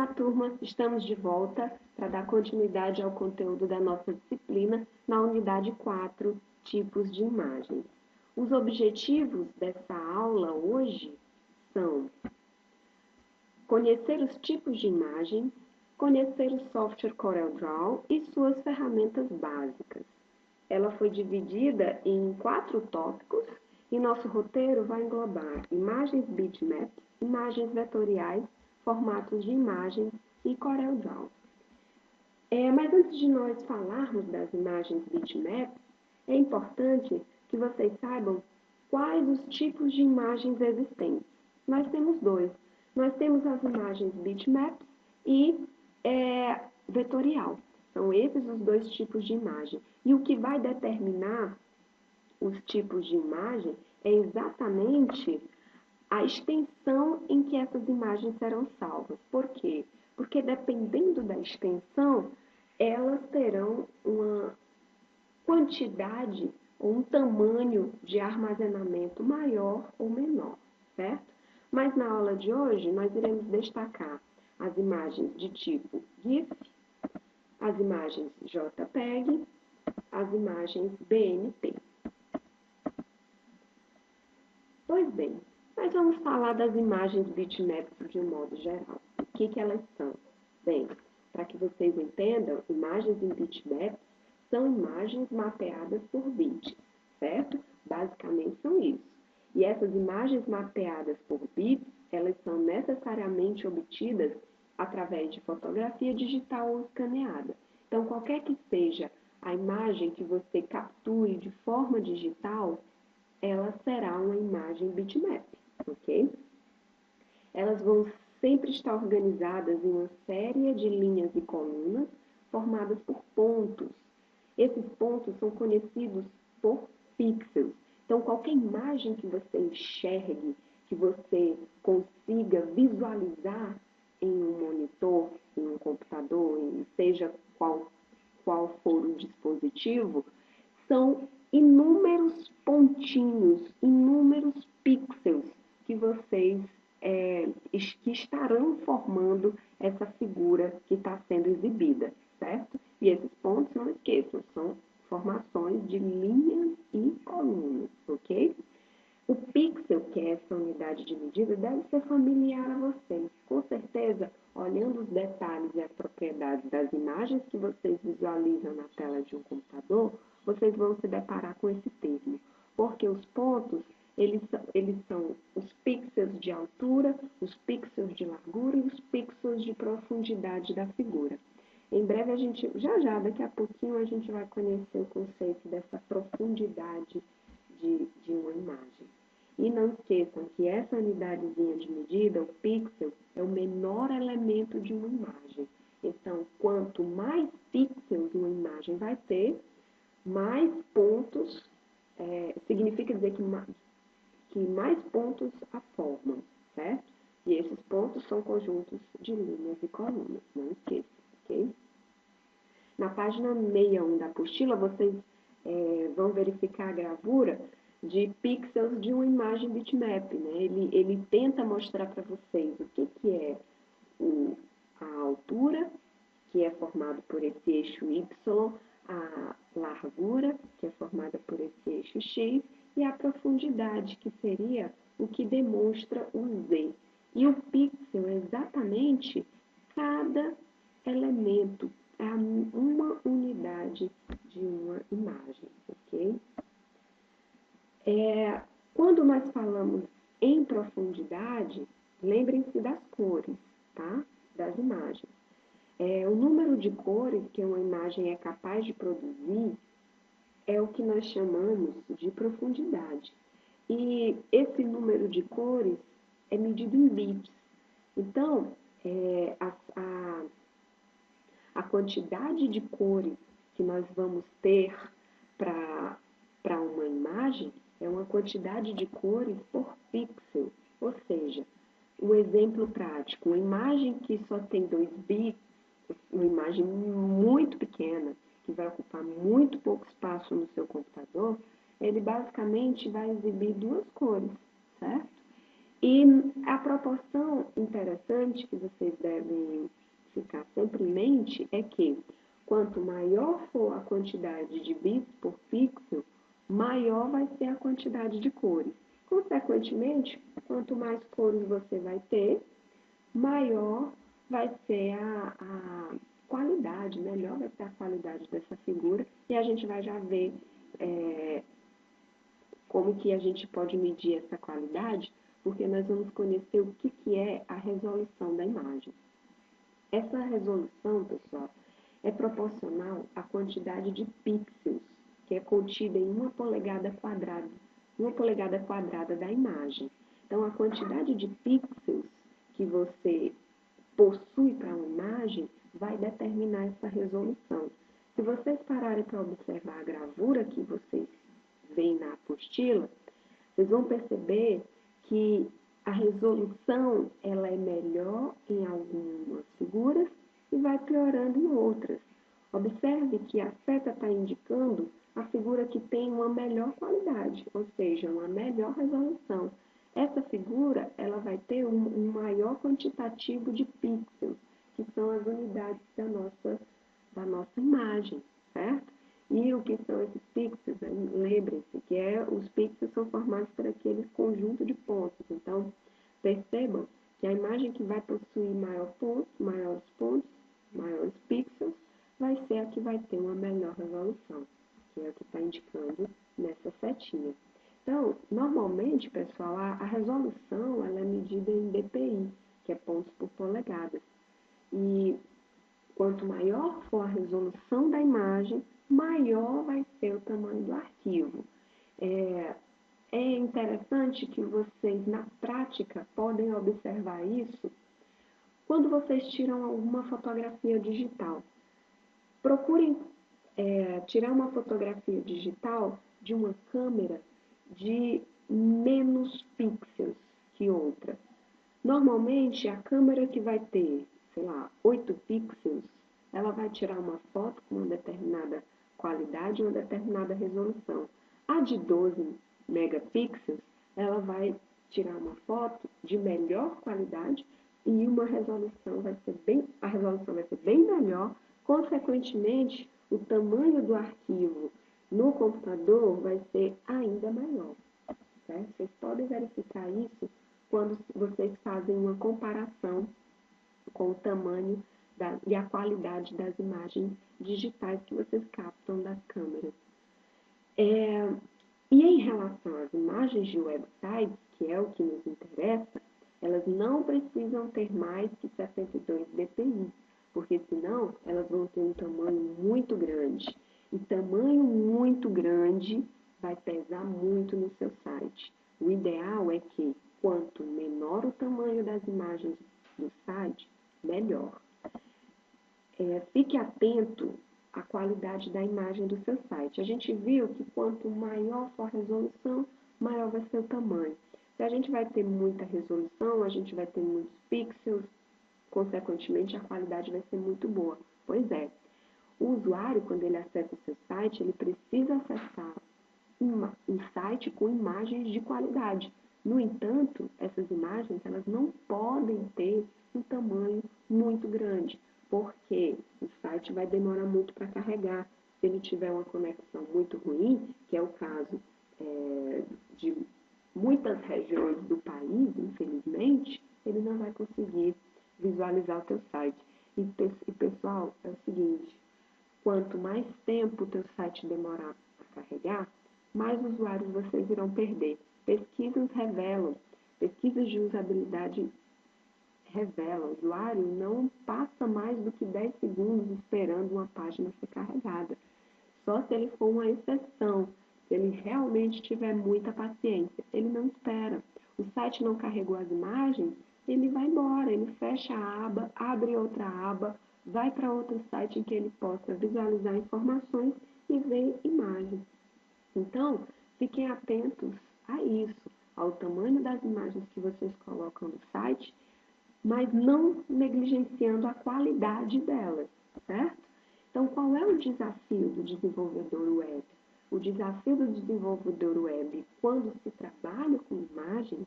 Olá, turma! Estamos de volta para dar continuidade ao conteúdo da nossa disciplina na unidade 4, tipos de imagens. Os objetivos dessa aula hoje são conhecer os tipos de imagem, conhecer o software CorelDRAW e suas ferramentas básicas. Ela foi dividida em 4 tópicos e nosso roteiro vai englobar imagens bitmaps, imagens vetoriais, formatos de imagens e CorelDRAW. Mas antes de nós falarmos das imagens bitmaps, é importante que vocês saibam quais os tipos de imagens existentes. Nós temos dois. Nós temos as imagens bitmaps e vetorial. São esses os dois tipos de imagem. E o que vai determinar os tipos de imagem é exatamente a extensão em que essas imagens serão salvas. Por quê? Porque dependendo da extensão, elas terão uma quantidade ou um tamanho de armazenamento maior ou menor, certo? Mas na aula de hoje, nós iremos destacar as imagens de tipo GIF, as imagens JPEG, as imagens BMP. Pois bem, nós vamos falar das imagens bitmaps de um modo geral. O que elas são? Bem, para que vocês entendam, imagens em bitmaps são imagens mapeadas por bits, certo? Basicamente são isso. E essas imagens mapeadas por bits, elas são necessariamente obtidas através de fotografia digital ou escaneada. Então, qualquer que seja a imagem que você capture de forma digital, ela será uma imagem bitmap, ok? Elas vão sempre estar organizadas em uma série de linhas e colunas formadas por pontos. Esses pontos são conhecidos por pixels. Então, qualquer imagem que você enxergue, que você consiga visualizar em um monitor, em um computador, seja qual for o dispositivo, são inúmeros pontinhos, inúmeros pixels que vocês que estarão formando essa figura que está sendo exibida, certo? E esses pontos, não esqueçam, são formações de linhas e colunas, ok? O pixel, que é essa unidade de medida, deve ser familiar a vocês. Com certeza, olhando os detalhes e as propriedades das imagens que vocês visualizam na tela de um computador, vocês vão se deparar com esse termo. Porque os pontos, eles são os pixels de altura, os pixels de largura e os pixels de profundidade da figura. Em breve, daqui a pouquinho, a gente vai conhecer o conceito dessa profundidade de uma imagem. E não esqueçam que essa unidadezinha de medida, o pixel, é o menor elemento de uma imagem. Então, quanto mais pixels uma imagem vai ter, mais pontos, significa dizer que mais pontos a formam, certo? E esses pontos são conjuntos de linhas e colunas, não esqueçam, ok? Na página 61 da apostila, vocês vão verificar a gravura de pixels de uma imagem bitmap, né? Ele tenta mostrar para vocês o que é a altura, que é formado por esse eixo Y, a largura, que é formada por esse eixo X, e a profundidade, que seria o que demonstra o Z. E o pixel é exatamente cada elemento, é uma unidade de uma imagem, ok? Quando nós falamos em profundidade, lembrem-se das cores, tá? Das imagens. O número de cores que uma imagem é capaz de produzir é o que nós chamamos de profundidade. E esse número de cores é medido em bits. Então, a quantidade de cores que nós vamos ter para uma imagem é uma quantidade de cores por pixel. Ou seja, um exemplo prático, uma imagem que só tem 2 bits, uma imagem muito pequena, que vai ocupar muito pouco espaço no seu computador, ele basicamente vai exibir 2 cores, certo? E a proporção interessante que vocês devem ficar sempre em mente é que quanto maior for a quantidade de bits por pixel, maior vai ser a quantidade de cores. Consequentemente, quanto mais cores você vai ter, maior vai ser a qualidade, melhor vai ser a qualidade dessa figura, e a gente vai já ver como que a gente pode medir essa qualidade, porque nós vamos conhecer o que é a resolução da imagem. Essa resolução, pessoal, é proporcional à quantidade de pixels que é contida em uma polegada quadrada da imagem. Então, a quantidade de pixels que você possui para uma imagem vai determinar essa resolução. Se vocês pararem para observar a gravura que vocês veem na apostila, vocês vão perceber que a resolução ela é melhor em algumas figuras e vai piorando em outras. Observe que a seta está indicando a figura que tem uma melhor qualidade, ou seja, uma melhor resolução. Essa figura ela vai ter um maior quantitativo de pixels, que são as unidades da nossa imagem, certo? E o que são esses pixels? Lembrem-se que os pixels são formados por aquele conjunto de pontos. Então, percebam que a imagem que vai possuir maiores pontos, maiores pixels, vai ser a que vai ter uma melhor resolução, que é o que está indicando nessa setinha. Então, normalmente, pessoal, a resolução ela é medida em dpi, que é pontos por polegadas. E quanto maior for a resolução da imagem, maior vai ser o tamanho do arquivo. É interessante que vocês, na prática, podem observar isso quando vocês tiram alguma fotografia digital. Procurem tirar uma fotografia digital de uma câmera de menos pixels que outra. Normalmente, a câmera que vai ter, sei lá, 8 pixels, ela vai tirar uma foto com uma determinada qualidade e uma determinada resolução. A de 12 megapixels, ela vai tirar uma foto de melhor qualidade e a resolução vai ser bem melhor. Consequentemente, o tamanho do arquivo no computador vai ser ainda maior. Certo? Vocês podem verificar isso quando vocês fazem uma comparação com o tamanho e a qualidade das imagens digitais que vocês captam das câmeras. E em relação às imagens de websites, que é o que nos interessa, elas não precisam ter mais que 72 dpi, porque senão elas vão ter um tamanho muito grande. E tamanho muito grande vai pesar muito no seu site. O ideal é que, quanto menor o tamanho das imagens do site, melhor. Fique atento à qualidade da imagem do seu site. A gente viu que quanto maior for a resolução, maior vai ser o tamanho. Se a gente vai ter muita resolução, a gente vai ter muitos pixels, consequentemente a qualidade vai ser muito boa. Pois é, o usuário, quando ele acessa o seu site, ele precisa acessar um site com imagens de qualidade. No entanto, essas imagens elas não podem ter um tamanho muito grande, porque o site vai demorar muito para carregar. Se ele tiver uma conexão muito ruim, que é o caso de muitas regiões do país, infelizmente, ele não vai conseguir visualizar o teu site. E pessoal, é o seguinte, quanto mais tempo o teu site demorar a carregar, mais usuários vocês irão perder. Pesquisas de usabilidade revelam, o usuário não passa mais do que 10 segundos esperando uma página ser carregada. Só se ele for uma exceção, se ele realmente tiver muita paciência, ele não espera. O site não carregou as imagens, ele vai embora, ele fecha a aba, abre outra aba, vai para outro site em que ele possa visualizar informações e ver imagens. Então, fiquem atentos a isso, ao tamanho das imagens que vocês colocam no site, mas não negligenciando a qualidade delas, certo? Então, qual é o desafio do desenvolvedor web? O desafio do desenvolvedor web, quando se trabalha com imagens,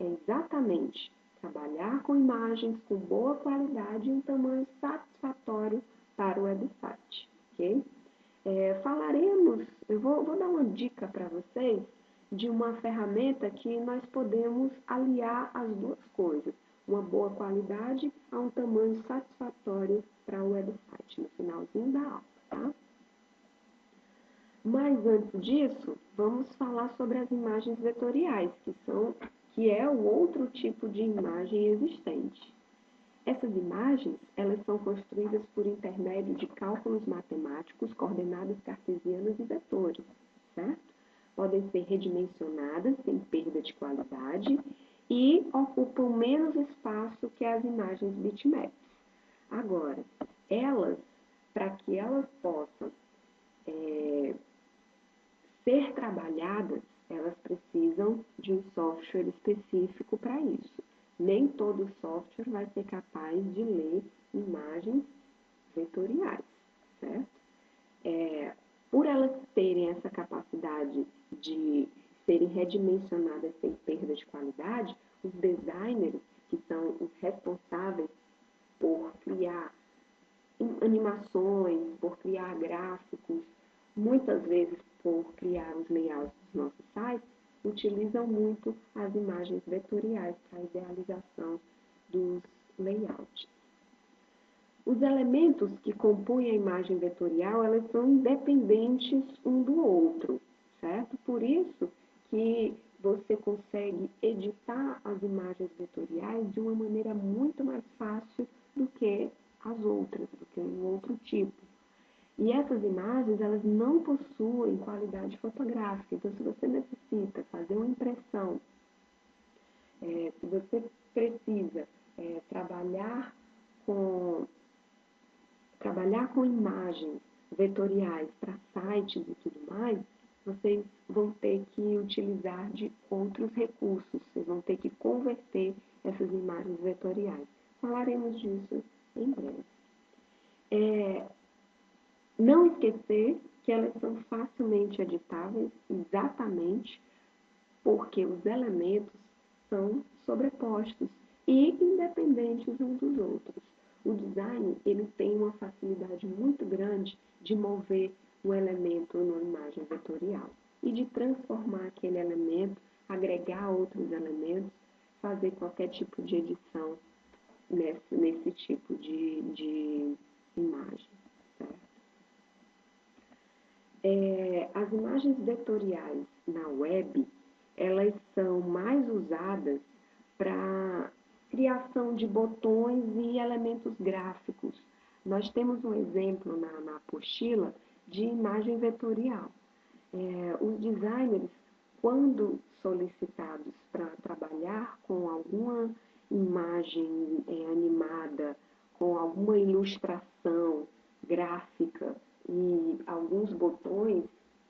é exatamente trabalhar com imagens com boa qualidade e um tamanho satisfatório para o website, ok? Eu vou dar uma dica para vocês de uma ferramenta que nós podemos aliar as duas coisas, uma boa qualidade a um tamanho satisfatório para o website, no finalzinho da aula, tá? Mas antes disso, vamos falar sobre as imagens vetoriais, que é o outro tipo de imagem existente. Essas imagens, elas são construídas por intermédio de cálculos matemáticos, coordenadas cartesianas e vetores, certo? Podem ser redimensionadas sem perda de qualidade e ocupam menos espaço que as imagens bitmaps. Agora, para que elas possam ser trabalhadas, elas precisam de um software específico para isso. Nem todo software vai ser capaz de ler imagens vetoriais, certo? Por elas terem essa capacidade de serem redimensionadas sem perda de qualidade, os designers, que são os responsáveis por criar animações, por criar gráficos, muitas vezes por criar os layouts dos nossos sites, utilizam muito as imagens vetoriais para a idealização dos layouts. Os elementos que compõem a imagem vetorial, elas são independentes um do outro, certo? Por isso que você consegue editar as imagens vetoriais de uma maneira muito mais fácil do que as outras, do que um outro tipo. E essas imagens, elas não possuem qualidade fotográfica. Então, se você necessita fazer uma impressão, se você precisa trabalhar com imagens vetoriais para sites e tudo mais, vocês vão ter que utilizar de outros recursos, vocês vão ter que converter essas imagens vetoriais. Falaremos disso em breve. Não esquecer que elas são facilmente editáveis, exatamente porque os elementos são sobrepostos e independentes uns dos outros. O design, ele tem uma facilidade muito grande de mover um elemento numa imagem vetorial e de transformar aquele elemento, agregar outros elementos, fazer qualquer tipo de edição nesse tipo de imagem. Certo? As imagens vetoriais na web, elas são mais usadas para criação de botões e elementos gráficos. Nós temos um exemplo na apostila de imagem vetorial. Os designers, quando solicitados para trabalhar com alguma imagem animada, com alguma ilustração gráfica e alguns botões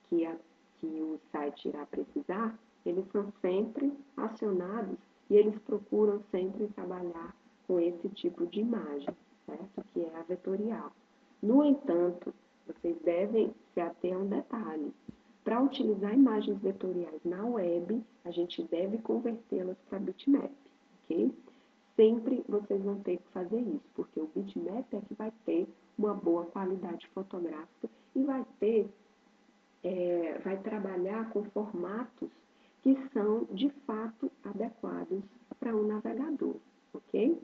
que o site irá precisar, eles são sempre acionados e eles procuram sempre trabalhar com esse tipo de imagem, certo? Que é a vetorial. No entanto, vocês devem se ater a um detalhe. Para utilizar imagens vetoriais na web, a gente deve convertê-las para bitmap, ok? Sempre vocês vão ter que fazer isso, porque o bitmap é que vai ter uma boa qualidade fotográfica e vai trabalhar com formatos que são, de fato, adequados para um navegador, ok?